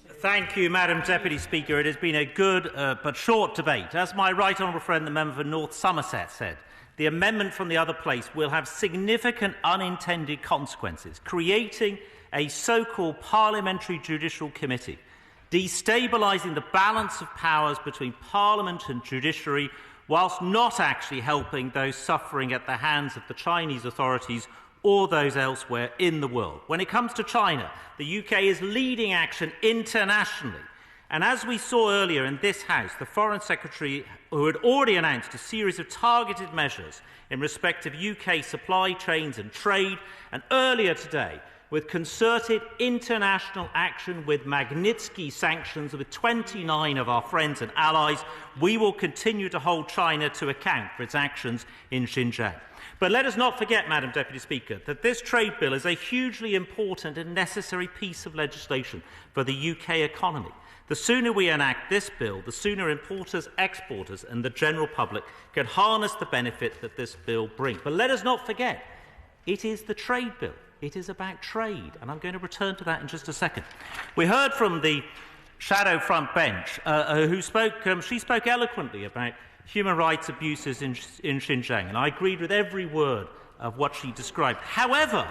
Thank you, Madam Deputy Speaker. It has been a good but short debate. As my right honourable friend, the member for North Somerset, said, the amendment from the other place will have significant unintended consequences, creating a so-called parliamentary judicial committee, destabilising the balance of powers between Parliament and judiciary, whilst not actually helping those suffering at the hands of the Chinese authorities or those elsewhere in the world. When it comes to China, the UK is leading action internationally. And as we saw earlier in this House, the Foreign Secretary, who had already announced a series of targeted measures in respect of UK supply chains and trade, and earlier today, with concerted international action with Magnitsky sanctions with 29 of our friends and allies, we will continue to hold China to account for its actions in Xinjiang. But let us not forget, Madam Deputy Speaker, that this trade bill is a hugely important and necessary piece of legislation for the UK economy. The sooner we enact this bill, the sooner importers, exporters and the general public can harness the benefit that this bill brings. But let us not forget, it is the trade bill. It is about trade, and I'm going to return to that in just a second. We heard from the shadow front bench, who spoke. She spoke eloquently about human rights abuses in Xinjiang, and I agreed with every word of what she described. However,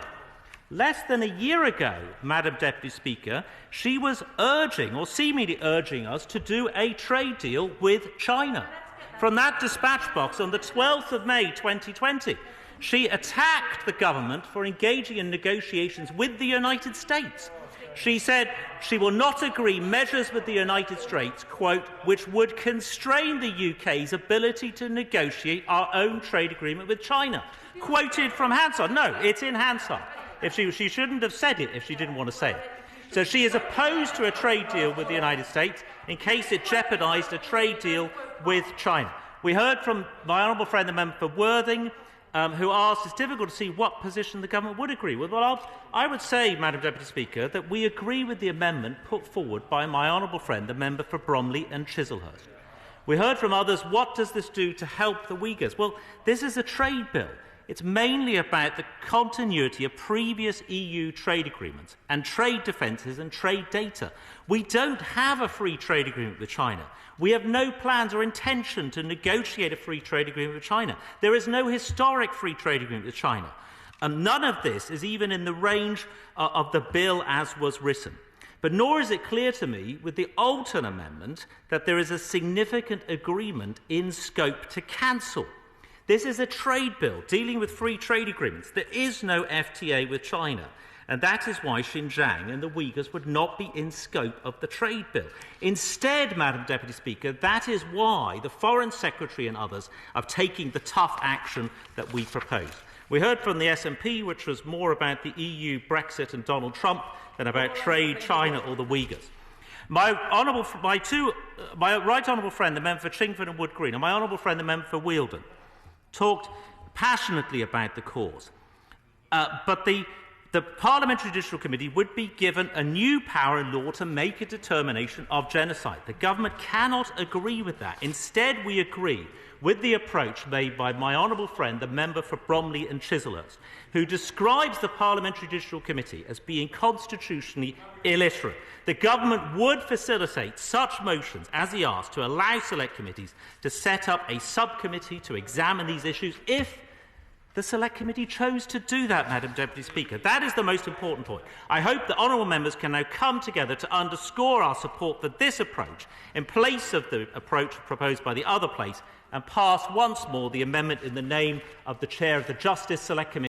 less than a year ago, Madam Deputy Speaker, she was urging, or seemingly urging us, to do a trade deal with China. From that dispatch box on the 12th of May 2020, she attacked the government for engaging in negotiations with the United States. She said she will not agree measures with the United States, quote, which would constrain the UK's ability to negotiate our own trade agreement with China. Quoted from Hansard. No, it's in Hansard. She shouldn't have said it if she didn't want to say it. So she is opposed to a trade deal with the United States in case it jeopardised a trade deal with China. We heard from my honourable friend, the member for Worthing, who asked, it's difficult to see what position the government would agree with. Well, I would say, Madam Deputy Speaker, that we agree with the amendment put forward by my honourable friend, the member for Bromley and Chislehurst. We heard from others, what does this do to help the Uyghurs? Well, this is a trade bill. It's mainly about the continuity of previous EU trade agreements and trade defences and trade data. We don't have a free trade agreement with China. We have no plans or intention to negotiate a free trade agreement with China. There is no historic free trade agreement with China. And none of this is even in the range of the bill as was written. But nor is it clear to me, with the Alton Amendment, that there is a significant agreement in scope to cancel. This is a trade bill dealing with free trade agreements. There is no FTA with China. And that is why Xinjiang and the Uyghurs would not be in scope of the trade bill. Instead, Madam Deputy Speaker, that is why the Foreign Secretary and others are taking the tough action that we propose. We heard from the SNP, which was more about the EU, Brexit and Donald Trump than about trade, China or the Uyghurs. My right honourable friend, the member for Chingford and Wood Green, and my honourable friend, the member for Wealden, talked passionately about the cause. But the Parliamentary Judicial Committee would be given a new power in law to make a determination of genocide. The government cannot agree with that. Instead, we agree with the approach made by my honourable friend, the member for Bromley and Chislehurst, who describes the Parliamentary Judicial Committee as being constitutionally illiterate. The government would facilitate such motions, as he asked, to allow select committees to set up a subcommittee to examine these issues if the Select Committee chose to do that, Madam Deputy Speaker. That is the most important point. I hope that honourable members can now come together to underscore our support for this approach in place of the approach proposed by the other place and pass once more the amendment in the name of the Chair of the Justice Select Committee.